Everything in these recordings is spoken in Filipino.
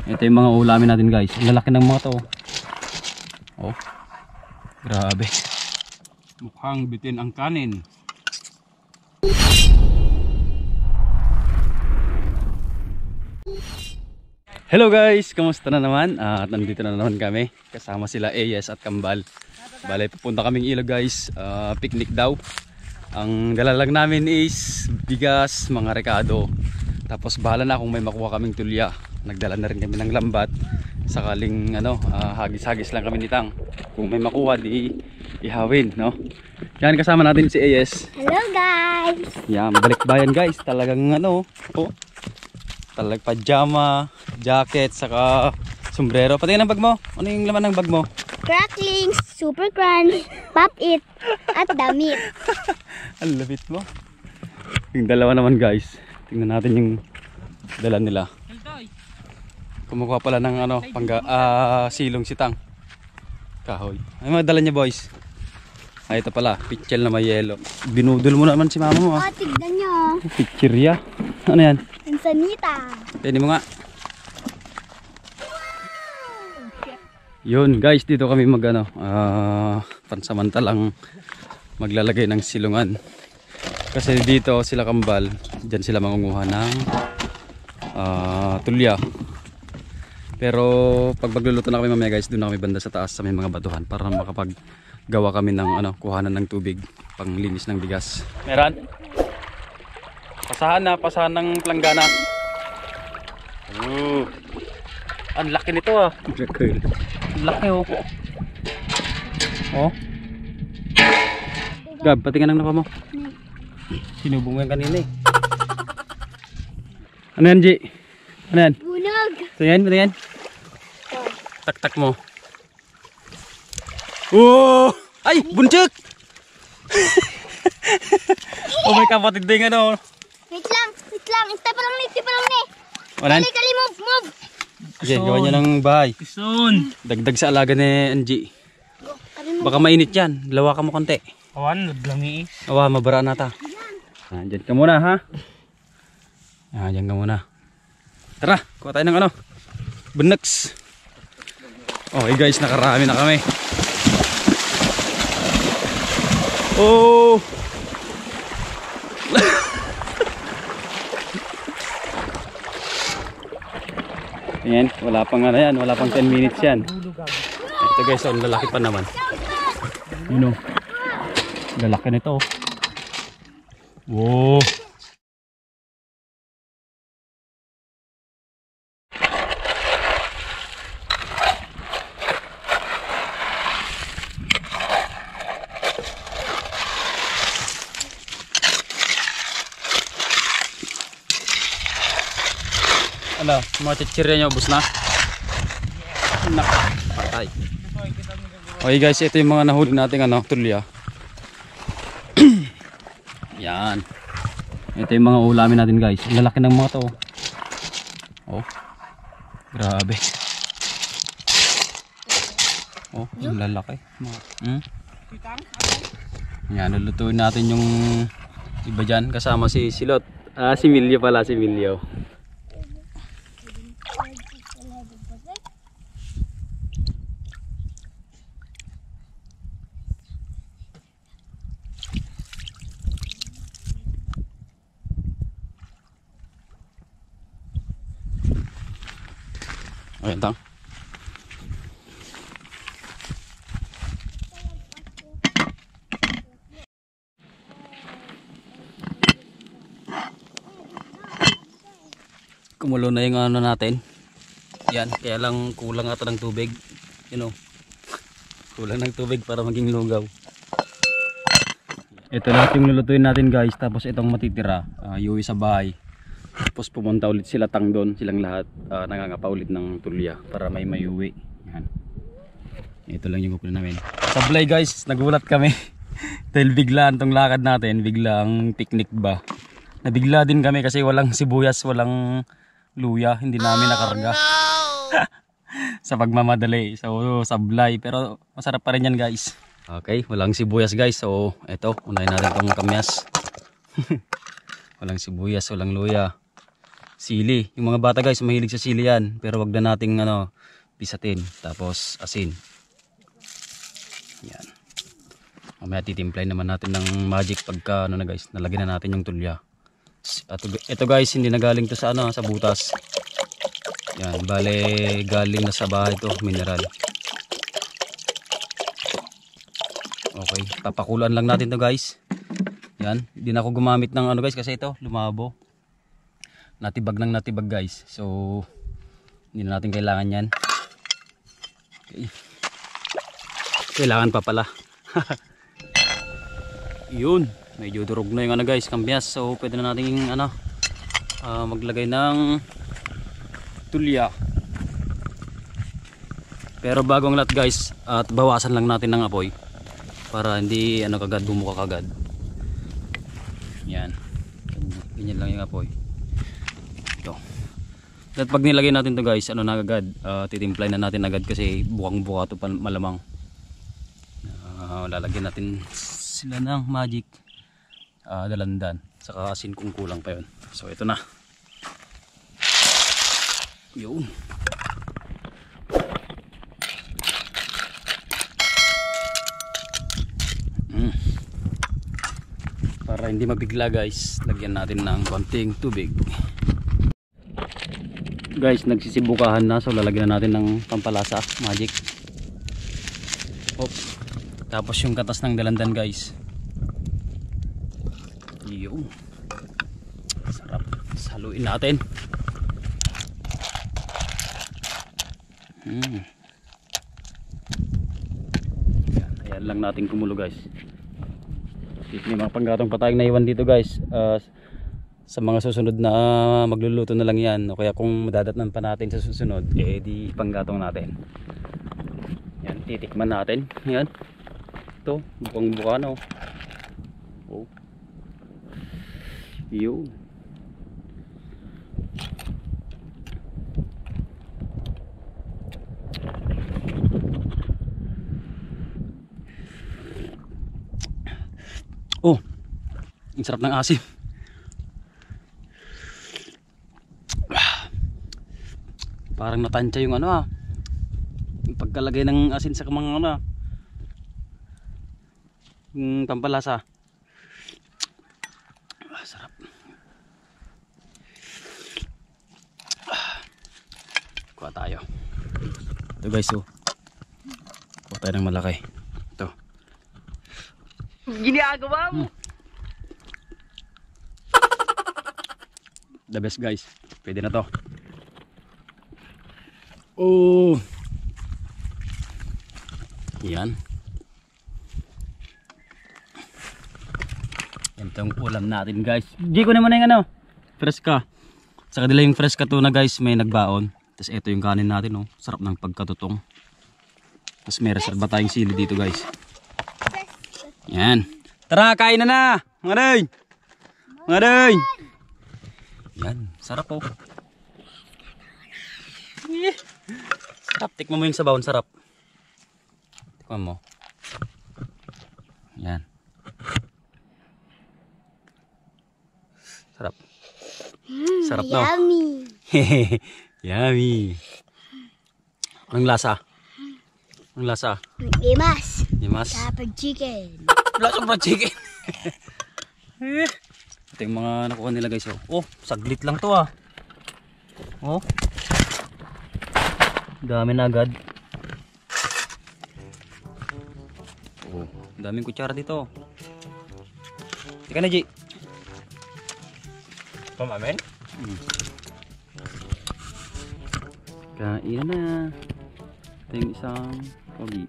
Ito yung mga ulamin natin guys. Ang lalaki ng mga to. Oh. Grabe. Mukhang bitin ang kanin. Hello guys, kamusta na naman? At nandito na naman kami. Kasama sila AS at Kambal. Balay, pupunta kaming ilog guys. Picnic daw. Ang dala lang namin is bigas, mga rekado. Tapos bahala na kung may makuha kaming tulya. Nagdala na rin kami ng lambat. Sakaling hagis-hagis lang kami nitang. Kung may makuha di ihawin, no? Yan, kasama natin si AS. Hello guys. Yan, balik bayan guys. Talagang talagang pajama, jacket, saka sombrero. Pati ang bag mo. Ano yung laman ng bag mo? Cracklings, Super Crunch, Pop It, at damit. Ang lapit mo. Yung dalawa naman guys. Tingnan natin yung dala nila. Kumukuha pala ng silong sitang. Kahoy. Ay, mga dala niya boys. Ay, ito pala. Pitchel na may yelo. Binudol mo naman si mama mo. Oh, tignan nyo. Pitcherya. Ano yan? Insanita. Pwede mo nga. Yun guys, dito kami pansamantalang maglalagay ng silungan. Kasi dito sila Kambal, dyan sila mangunguha ng tulya. Pero pag magluluto na kami mamaya guys, doon na kami banda sa taas sa may mga batuhan para makapaggawa kami ng kuhanan ng tubig panglinis ng bigas. Meron? Pasahan ng planggana. Ang laki nito ah. Ang laki oh. Oh. Gab, patingnan ng napa mo. Sinubong mo yan kanina eh. Ano yan, G? Ano yan? Bunog. Patingnan. Tak-tak mo. Oh! Ay! Bunchik! Oh my kapatid din Wait lang. Ito pa lang ni. Walan? Kali, move. Okay, gawa niya ng bahay. Ison. Dagdag sa alaga ni Angie. Baka mainit yan. Lawakan mo konti. Awan, naglangi. Awa, mabara na ta. Diyan ka muna ha. Diyan ka muna. Tara, kuha tayo ng Bunex. Okay guys, nakarami na kami. Oh! Ayan, wala pang wala pang 10 minutes yan. Ito guys, lalaki pa naman. Lalaki nito. Wow. Mga chichirya nyo, ubos na. Patay. Okay guys, ito yung mga nahuli nating tulya. Yan. Ito yung mga ulamin natin guys. Ang lalaki ng mga to. Oh. Grabe. Oh, ang lalaki. Yan, lulutuin natin yung iba dyan. Kasama si Silot. Si Milyo pala, si Milyo. Okay, tang. Kumulo na yung natin. Yan, kaya lang kulang ata ng tubig. Kulang ng tubig para maging lugaw. Ito lahat yung lulutuin natin guys. Tapos itong matitira, iuwi sa bahay. Tapos pumunta ulit sila doon, silang lahat nangangapa ulit ng tulya para may mayuwi. Yan. Ito lang yung kukunin namin. Sablay guys, nagulat kami. Dahil biglaan tong lakad natin, biglang picnic ba. Nabigla din kami kasi walang sibuyas, walang luya, hindi namin nakarga. Sa pagmamadali. So sablay, pero masarap pa rin yan guys. Okay, walang sibuyas guys. So eto, unahin natin tong kamyas. Walang sibuyas, walang luya. Sili. Yung mga bata guys, mahilig sa sili yan. Pero wag na nating pisatin. Tapos asin. Yan. Mamaya titimplay naman natin ng magic pagka na guys, nalagyan na natin yung tulya. At ito guys, hindi na galing to sa sa butas. Yan, bale galing na sa bahay to, mineral. Okay, papakulan lang natin to guys. Yan, hindi na ako gumamit ng guys kasi ito lumabo. Natibag ng natibag guys. So hindi na natin kailangan yan. Okay. Kailangan pa pala. Yun, medyo durog na yung guys, kambyas. So pwede na natin maglagay ng tulya. Pero bago ang lahat guys, at bawasan lang natin ng apoy para hindi kagad bumuka kagad. Yan. Ganyan lang yung apoy. Ito. At pag nilagay natin to guys, na agad, titimplay na natin agad kasi bukang-buka to malamang. Lalagyan natin sila ng magic dalandan, saka asin kung kulang pa yun. So ito na. Yun. Para hindi mabigla guys, lagyan natin ng konting tubig. Guys, nagsisibukahan na, so lalagyan na natin ng pampalasa magic. Tapos yung katas ng dalandan guys. Yun. Sarap. Saluin natin. Ayan lang natin kumulo guys. May mga panggatong pa tayong naiwan dito guys. Sa mga susunod na magluluto na lang yan. O kaya kung madadatnan pa natin sa susunod, di panggatong natin. Yan, titikman natin. Yan. Ito, bukang buka na. Oh. Yun. Oh, ang sarap ng asim. Parang natansya yung yung pagkalagay ng asin sa mga yung pampalasa. Sarap. Kuha tayo. Ito guys, kuha tayo ng malaki. Ito. Ginagawa mo. The best guys. Pwede na to. Oh. Yan. Yan tong ulam natin guys. G ko naman yung freska. Sa kanila yung freska tuna guys, may nagbaon. Tapos ito yung kanin natin, sarap ng pagkatutong. Tapos may reserva tayong sili dito guys. Yan. Tara, kain na mga day. Mga day. Yan, sarap Sarap, tikman mo yung sabaw, sarap. Tikman mo. Yan. Sarap. Sarap no? Yummy. Yummy. Anong lasa? Anong lasa? Limas. Limas? Kapag chicken. Lasa pa chicken. Ito yung mga nakuha nila guys. Oh, saglit lang to Oh. Dami na agad. Oh, daming kutsara dito. Ika na, G. Pamamen? Kain na. Ito yung isang pogi.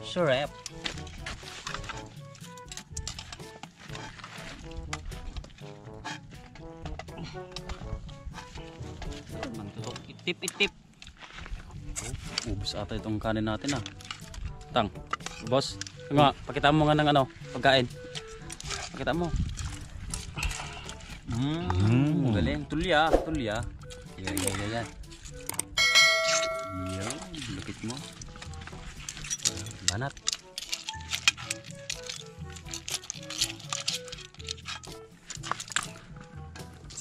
Sarap. Itip. Ubus ata itong kanin natin Tang, boss. Nga, pakita mo nga ng pagkain. Pakita mo. Galing. Tulya. Yan. Yan, lupit mo. Banat.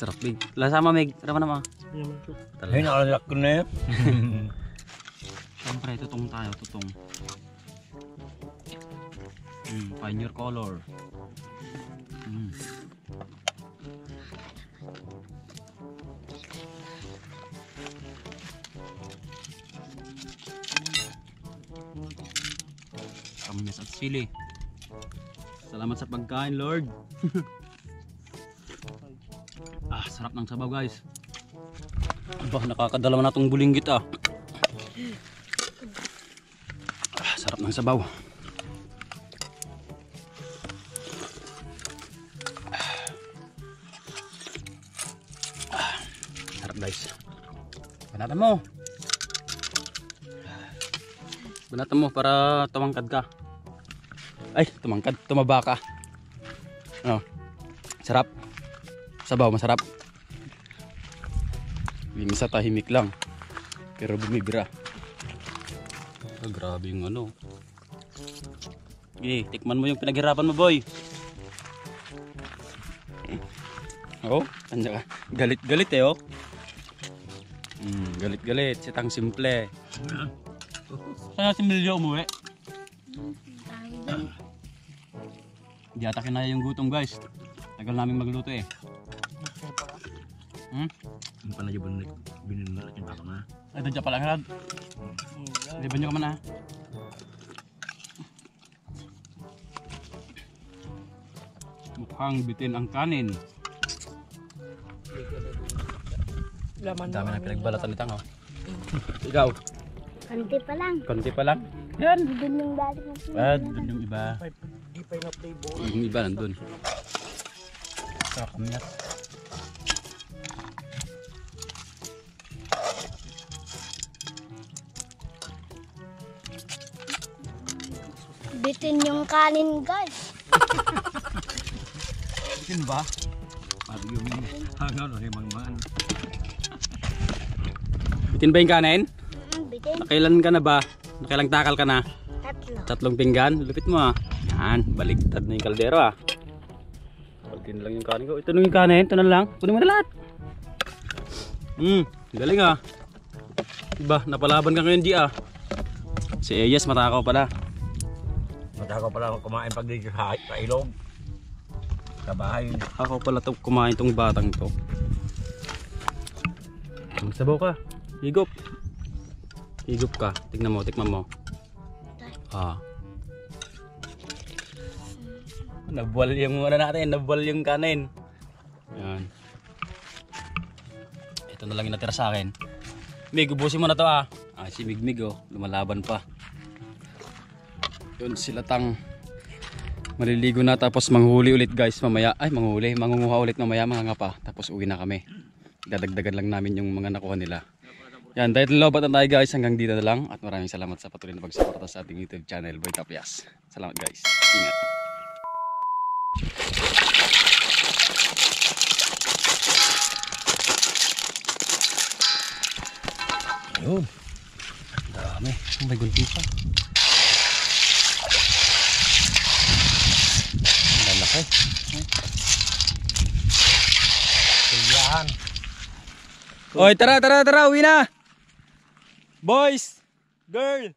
Sarap Meg. Lasama Meg. Tara naman. Ay, nakalak ko na yun. Siyempre, tutong tayo, tutong. Find your color. Kamyas at sili. Salamat sa pagkain, Lord. Sarap ng sabaw, guys. Nakakadalawa na tong bulinggit sarap ng sabaw. Sarap, guys. Banatan mo. Banatan mo para tumangkad ka. Ay, tumaba ka. Sarap. Sabaw, masarap. Minsan tahimik lang. Pero bumibira. Grabe yung ano. Tikman mo yung pinaghirapan mo, boy. Tanda ka. Galit-galit galit-galit. Sitang simple. Sana si Milyo umuwi. Di ata kinaya yung gutom, guys. Tagal namin magluto Ang panayabon na bininmalat yung baka na. Ay, doon siya pala nga. Liban nyo ka man Mukhang bitin ang kanin. Dami na pinagbalatan itang Ikaw? Kanti pa lang. Konti pa lang? Yan. Doon yung dati mo. Doon yung iba. Di pa yung playboy. Yung iba nandun. Kamyas. Bitin yung kanin, guys. Bitin ba? Parang yung hangaw na yung mga Bitin ba yung kanin? Bitin. Nakailan ka na ba? Nakailang takal ka na? 3. 3 pinggan? Lupit mo Yan, baliktad na yung kaldero Pagkin lang yung kanin ko. Ito na yung kanin, ito na lang. Kunin mo na lahat. Galing Diba, napalaban ka ngayon Si Eyes matakaw pala. Matakaw pala kumain pag di sa ilog. Sa bahay. Ako pala kumain tong batang to. Magsabaw ka. Higop. Higop ka. Tignan mo, tikman mo. Nabuwal yung natin, nabuwal yung kanin. Yan. Ito na lang yung natira sa akin. Mig, ubusin mo na to si Migmig lumalaban pa. Yun sila maliligo na tapos manghuli ulit guys mamaya. Ay mangunguha ulit mamaya mga ngapa. Tapos uwi na kami. Dadagdagan lang namin yung mga nakuha nila. Yan, dahil lobat na tayo guys hanggang dito na lang. At maraming salamat sa patuloy na pagsuporta sa ating YouTube channel Boy Tapias. Salamat guys. Ingat. Ayun. Dami. May gulpi pa. Lalaki. Yan. Oy, tara, uwi na. Boys, girl.